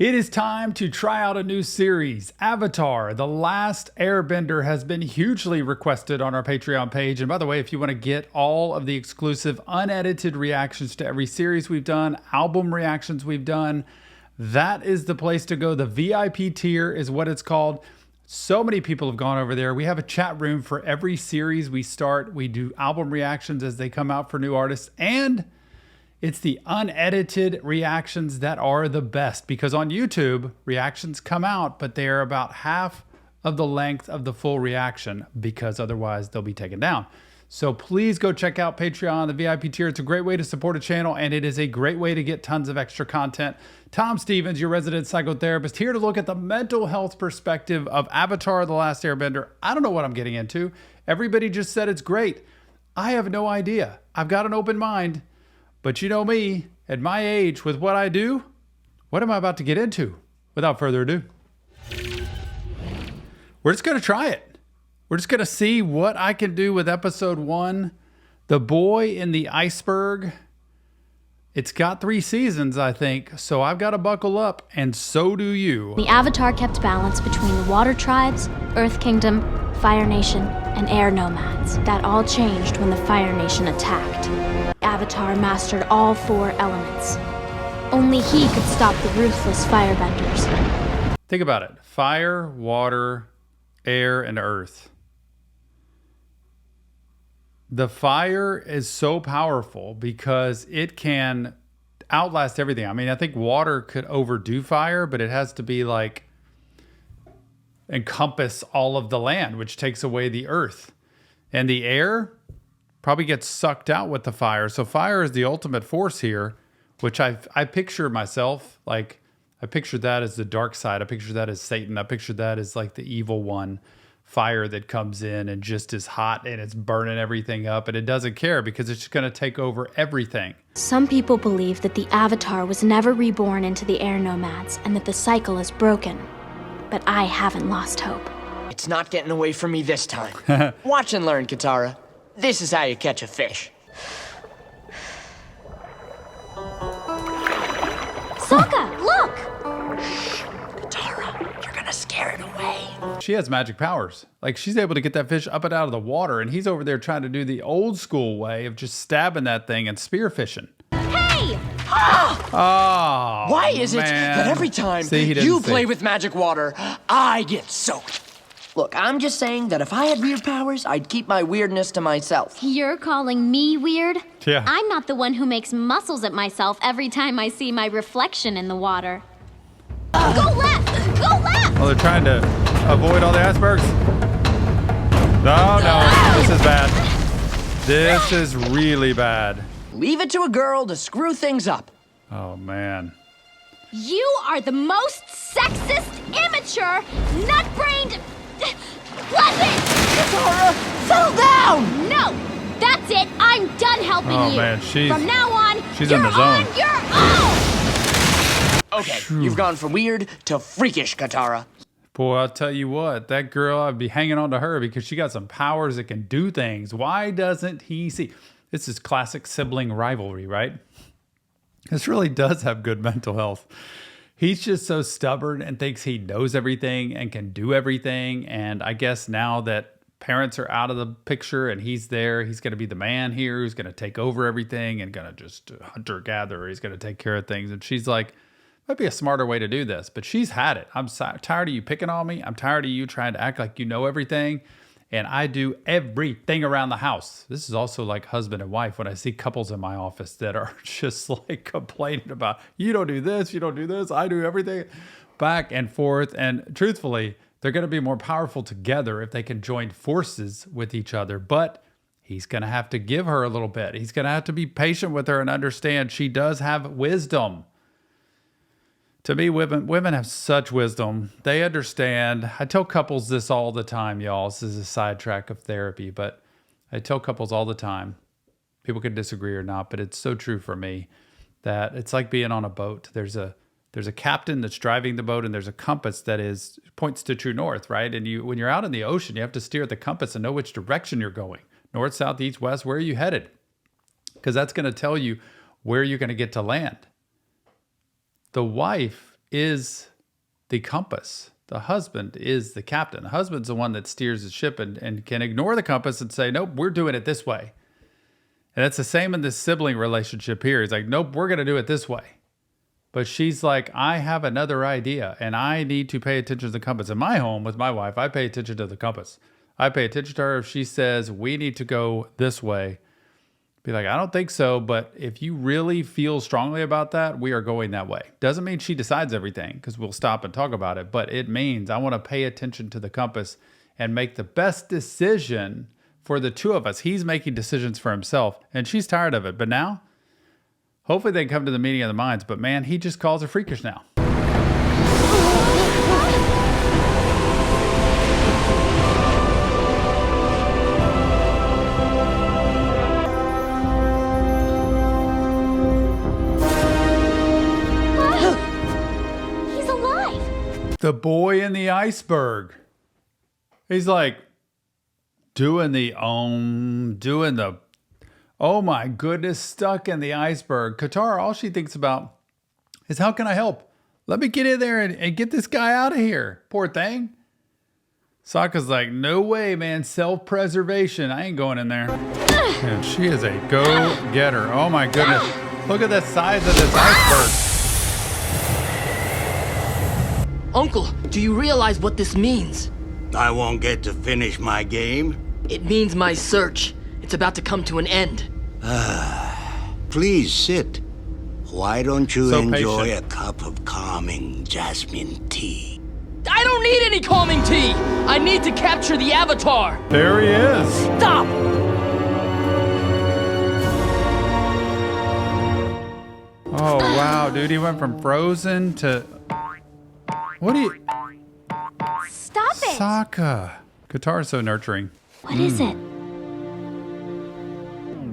It is time to try out a new series. Avatar, The Last Airbender has been hugely requested on our Patreon page. And by the way, if you want to get all of the exclusive unedited reactions to every series we've done, album reactions we've done, that is the place to go. The VIP tier is what it's called. So many people have gone over there. We have a chat room for every series we start. We do album reactions as they come out for new artists, and it's the unedited reactions that are the best, because on YouTube, reactions come out, but they are about half of the length of the full reaction because otherwise they'll be taken down. So please go check out Patreon, the VIP tier. It's a great way to support a channel, and it is a great way to get tons of extra content. Tom Stevens, your resident psychotherapist, here to look at the mental health perspective of Avatar, The Last Airbender. I don't know what I'm getting into. Everybody just said it's great. I have no idea. I've got an open mind. But you know me, at my age, with what I do, what am I about to get into? Without further ado, we're just going to try it. We're just going to see what I can do with episode 1, The Boy in the Iceberg. It's got 3 seasons, I think, so I've got to buckle up, and so do you. The Avatar kept balance between the Water Tribes, Earth Kingdom, Fire Nation, and Air Nomads. That all changed when the Fire Nation attacked. Avatar mastered all 4 elements. Only he could stop the ruthless firebenders. Think about it. Fire, water, air, and earth. The fire is so powerful because it can outlast everything. I mean, I think water could overdo fire, but it has to be like encompass all of the land, which takes away the earth. And the air probably gets sucked out with the fire. So fire is the ultimate force here, which I picture myself, like I picture that as the dark side. I picture that as Satan. I picture that as like the evil one, fire that comes in and just is hot and it's burning everything up, and it doesn't care because it's just going to take over everything. Some people believe that the Avatar was never reborn into the Air Nomads and that the cycle is broken. But I haven't lost hope. It's not getting away from me this time. Watch and learn, Katara. This is how you catch a fish. Sokka, look! Katara, you're gonna scare it away. She has magic powers. Like, she's able to get that fish up and out of the water, and he's over there trying to do the old school way of just stabbing that thing and spearfishing. Hey! Oh, why is it man. that every time you play with magic water, I get soaked? Look, I'm just saying that if I had weird powers, I'd keep my weirdness to myself. You're calling me weird? Yeah. I'm not the one who makes muscles at myself every time I see my reflection in the water. Go left! Go left! Oh, they're trying to avoid all the icebergs? No, this is bad. This is really bad. Leave it to a girl to screw things up. Oh, man. You are the most sexist, immature, nut-brained... pleasant! Katara, settle down! No! That's it! I'm done helping you! Oh, man, From now on, she's you're in the zone. on your own! Okay, you've gone from weird to freakish, Katara. Boy, I'll tell you what, that girl, I'd be hanging on to her because she got some powers that can do things. Why doesn't he see? This is classic sibling rivalry, right? This really does have good mental health. He's just so stubborn and thinks he knows everything and can do everything. And I guess now that parents are out of the picture and he's there, he's going to be the man here who's going to take over everything and going to just hunter-gatherer. He's going to take care of things. And she's like, might be a smarter way to do this. But she's had it. I'm tired of you picking on me. I'm tired of you trying to act like you know everything. And I do everything around the house. This is also like husband and wife when I see couples in my office that are just like complaining about, you don't do this, you don't do this, I do everything, back and forth. And truthfully, they're going to be more powerful together if they can join forces with each other. But he's going to have to give her a little bit. He's going to have to be patient with her and understand she does have wisdom. To me, women have such wisdom. They understand. I tell couples this all the time, y'all. This is a sidetrack of therapy, but I tell couples all the time. People can disagree or not, but it's so true for me that it's like being on a boat. There's a captain that's driving the boat, and there's a compass that points to true north, right? And when you're out in the ocean, you have to steer the compass and know which direction you're going. North, south, east, west, where are you headed? Because that's going to tell you where you're going to get to land. The wife is the compass. The husband is the captain. The husband's the one that steers the ship and can ignore the compass and say, nope, we're doing it this way. And that's the same in this sibling relationship here. He's like, nope, we're going to do it this way. But she's like, I have another idea and I need to pay attention to the compass. In my home with my wife, I pay attention to the compass. I pay attention to her. If she says we need to go this way, be like, I don't think so. But if you really feel strongly about that, we are going that way. Doesn't mean she decides everything because we'll stop and talk about it. But it means I want to pay attention to the compass and make the best decision for the two of us. He's making decisions for himself and she's tired of it. But now, hopefully they come to the meeting of the minds. But man, he just calls her freakish now. He's alive. The boy in the iceberg. He's like doing the oh my goodness, stuck in the iceberg. Katara, all she thinks about is how can I help? Let me get in there and get this guy out of here. Poor thing. Sokka's like, no way, man. Self-preservation. I ain't going in there. And she is a go-getter. Oh my goodness. Look at the size of this iceberg. Uncle, do you realize what this means? I won't get to finish my game. It means my search. It's about to come to an end. Please sit. Why don't you So enjoy patient. a cup of calming jasmine tea? I don't need any calming tea! I need to capture the Avatar! There he is. Stop! Oh, wow, dude. He went from frozen to... What do you... Stop it. Sokka. Katara's so nurturing. What is it?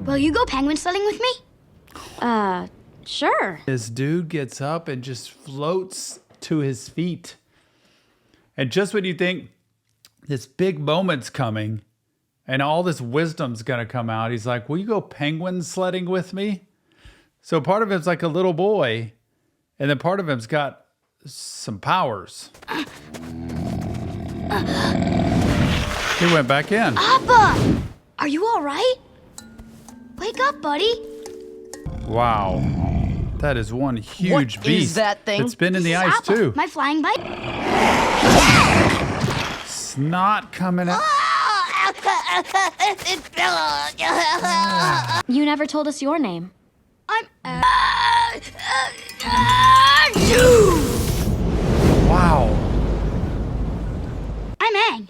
Will you go penguin sledding with me? Sure. This dude gets up and just floats to his feet. And just when you think this big moment's coming and all this wisdom's going to come out, he's like, will you go penguin sledding with me? So part of him's like a little boy, and then part of him's got some powers. He went back in. Appa! Are you all right? Wake up, buddy. Wow. That is one huge What beast. is that thing? It's been in the This is ice Appa, too. my flying bike. Snot coming out. You never told us your name. I'm Wow. I'm Aang.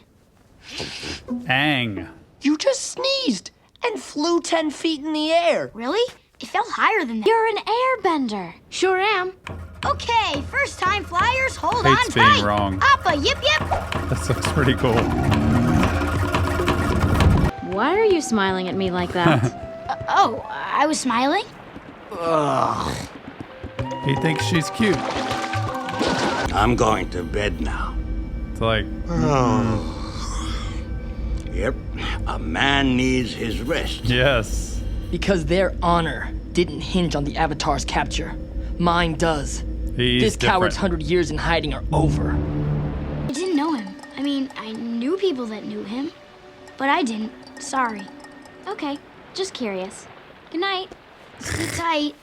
Aang. You just sneezed and flew 10 feet in the air. Really? It felt higher than that. You're an airbender. Sure am. Okay, first time flyers, hold Hates on being tight. wrong. Appa, yip yip. That looks pretty cool. Why are you smiling at me like that? Oh, I was smiling. He thinks she's cute. I'm going to bed now. It's like, Yep, a man needs his rest. yes. Because their honor didn't hinge on the Avatar's capture. Mine does. He's This coward's different. 100 years in hiding are over. I didn't know him. I mean, I knew people that knew him, but I didn't. Sorry. Okay, just curious. Good night. Sit tight.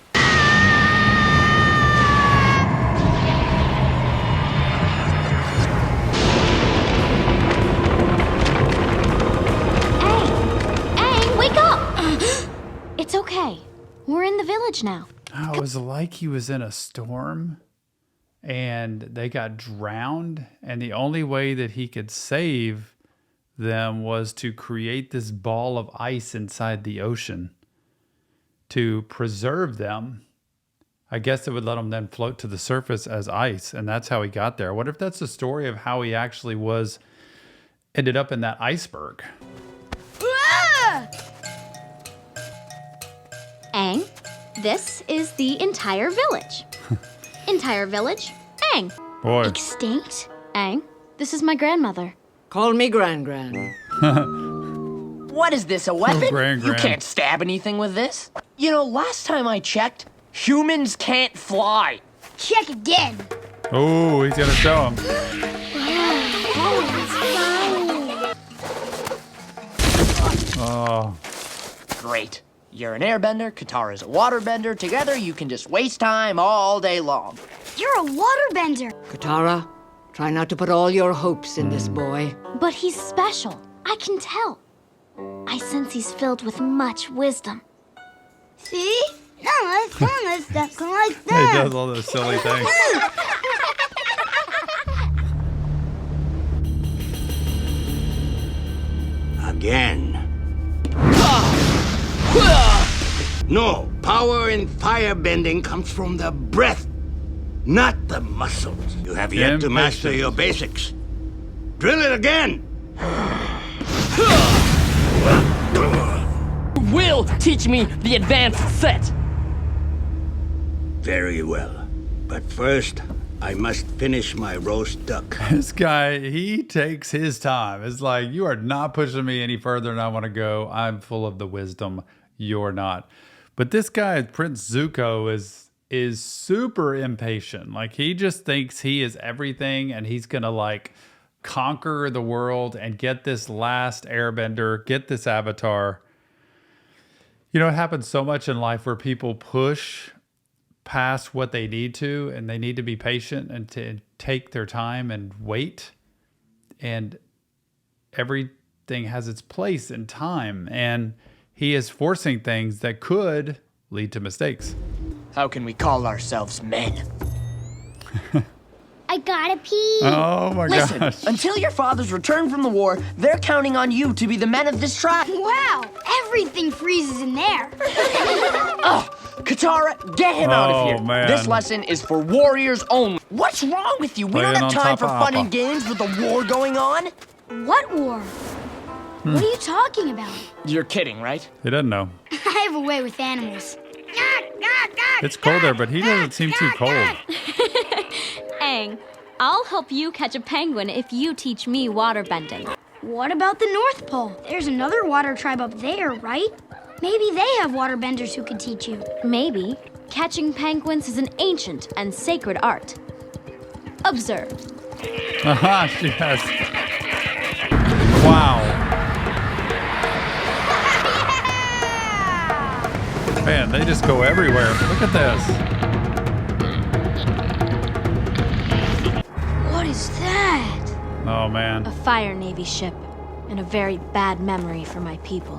Aang, wake up! It's okay. We're in the village now. Oh, it was like he was in a storm and they got drowned. And the only way that he could save them was to create this ball of ice inside the ocean to preserve them. I guess it would let them then float to the surface as ice. And that's how he got there. I wonder if that's the story of how he actually ended up in that iceberg. Ah! Aang, this is the entire village. Entire village, Aang. Boy, Extinct? Aang, this is my grandmother. Call me Gran. What is this, a weapon? Gran. You can't stab anything with this. You know, last time I checked, humans can't fly. Check again. Oh, he's gonna show him. Oh. Great. You're an airbender, Katara's a waterbender. Together, you can just waste time all day long. You're a waterbender. Katara, try not to put all your hopes in this boy. But he's special. I can tell. I sense he's filled with much wisdom. See? No, it's fun. Stuff like He that. does all those silly things. Again. No, power in firebending comes from the breath, not the muscles. You have yet to master your basics. Drill it again. Will teach me the advanced set. Very well. But first, I must finish my roast duck. This guy, he takes his time. It's like, you are not pushing me any further than I want to go. I'm full of the wisdom. You're not. But this guy, Prince Zuko, is super impatient. Like, he just thinks he is everything and he's going to like conquer the world and get this last airbender, get this avatar. You know, it happens so much in life where people push past what they need to, and they need to be patient and to take their time and wait. And everything has its place in time. And he is forcing things that could lead to mistakes. How can we call ourselves men? I gotta pee. Oh my Listen, gosh. until your fathers return from the war, they're counting on you to be the men of this tribe. Wow, everything freezes in there. Katara, get him out of here. man. This lesson is for warriors only. What's wrong with you? We Playing don't have on time top for of fun Appa. and games with a war going on. What war? What are you talking about? You're kidding, right? He doesn't know. I have a way with animals. It's cold there, but he doesn't seem too cold. Aang, I'll help you catch a penguin if you teach me waterbending. What about the North Pole? There's another water tribe up there, right? Maybe they have waterbenders who could teach you. Maybe. Catching penguins is an ancient and sacred art. Observe. Aha, she has. Wow. Man, they just go everywhere. Look at this. What is that? Oh, man. A Fire Navy ship, and a very bad memory for my people.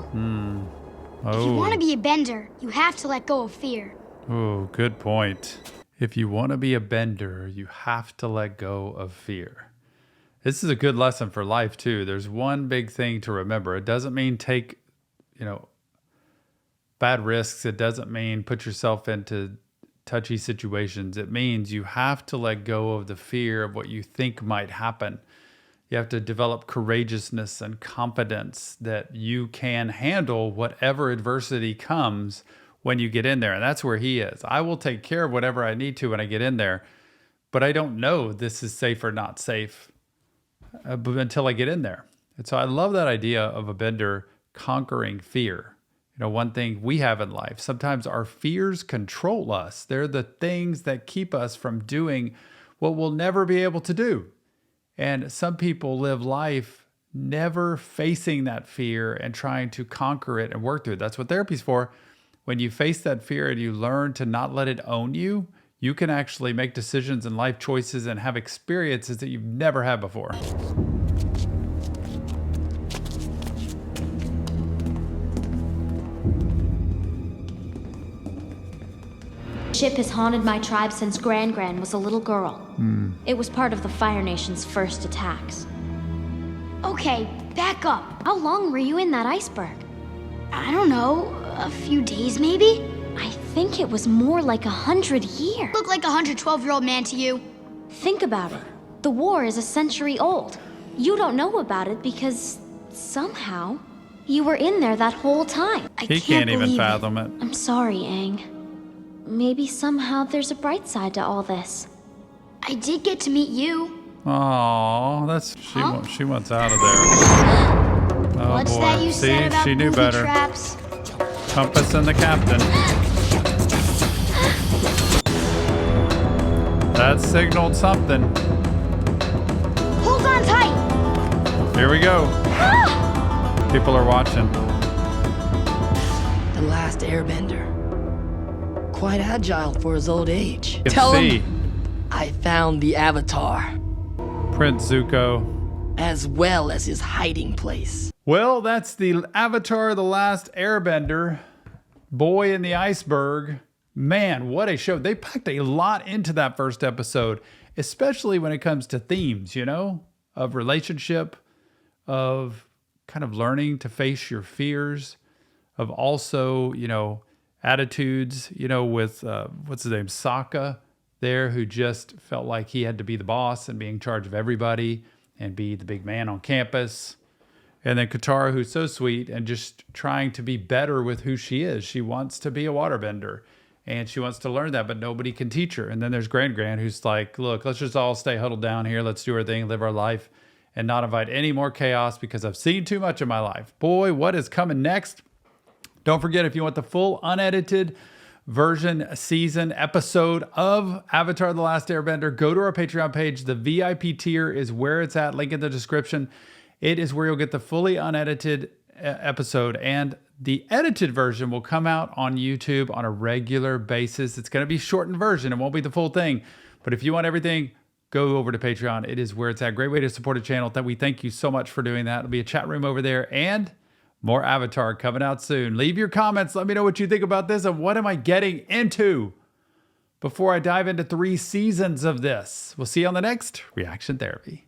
If you want to Oh, be a bender, you have to let go of fear. oh, good point. If you want to be a bender, you have to let go of fear. This is a good lesson for life, too. There's one big thing to remember. It doesn't mean take, bad risks. It doesn't mean put yourself into touchy situations. It means you have to let go of the fear of what you think might happen. You have to develop courageousness and confidence that you can handle whatever adversity comes when you get in there. And that's where he is. I will take care of whatever I need to when I get in there, but I don't know this is safe or not safe until I get in there. And so I love that idea of a bender conquering fear. One thing we have in life, sometimes our fears control us. They're the things that keep us from doing what we'll never be able to do. And some people live life never facing that fear and trying to conquer it and work through it. That's what therapy's for. When you face that fear and you learn to not let it own you, you can actually make decisions and life choices and have experiences that you've never had before. Ship has haunted my tribe since Gran was a little girl. It was part of the Fire Nation's first attacks. Okay, back up. How long were you in that iceberg? I don't know, a few days maybe? I think it was more like 100 years. Look like a 112-year-old man to you. Think about it. The war is a century old. You don't know about it because somehow you were in there that whole time. I He can't even believe it. fathom it. I'm sorry, Aang. Maybe somehow there's a bright side to all this. I did get to meet you. Oh, she wants out of there. Oh What's boy. that you See, said about she knew booby better. traps? Compass and the captain. That signaled something. Hold on tight. Here we go. Ah! People are watching. The last Airbender. Quite agile for his old age. Tell him I found the Avatar, Prince Zuko. as well as his hiding place. Well, that's the Avatar, The Last Airbender. Boy in the Iceberg. Man, what a show. They packed a lot into that first episode, especially when it comes to themes, of relationship, of kind of learning to face your fears, of also, attitudes, with, what's his name, Sokka there, who just felt like he had to be the boss and be in charge of everybody and be the big man on campus. And then Katara, who's so sweet and just trying to be better with who she is. She wants to be a waterbender and she wants to learn that, but nobody can teach her. And then there's Grand, who's like, look, let's just all stay huddled down here. Let's do our thing, live our life, and not invite any more chaos because I've seen too much in my life. Boy, what is coming next? Don't forget, if you want the full unedited version, season, episode of Avatar The Last Airbender, go to our Patreon page. The VIP tier is where it's at. Link in the description. It is where you'll get the fully unedited episode, and the edited version will come out on YouTube on a regular basis. It's going to be a shortened version. It won't be the full thing. But if you want everything, go over to Patreon. It is where it's at. Great way to support a channel. That we thank you so much for doing that. There'll be a chat room over there and more Avatar coming out soon. Leave your comments. Let me know what you think about this and what am I getting into before I dive into 3 seasons of this. We'll see you on the next Reaction Therapy.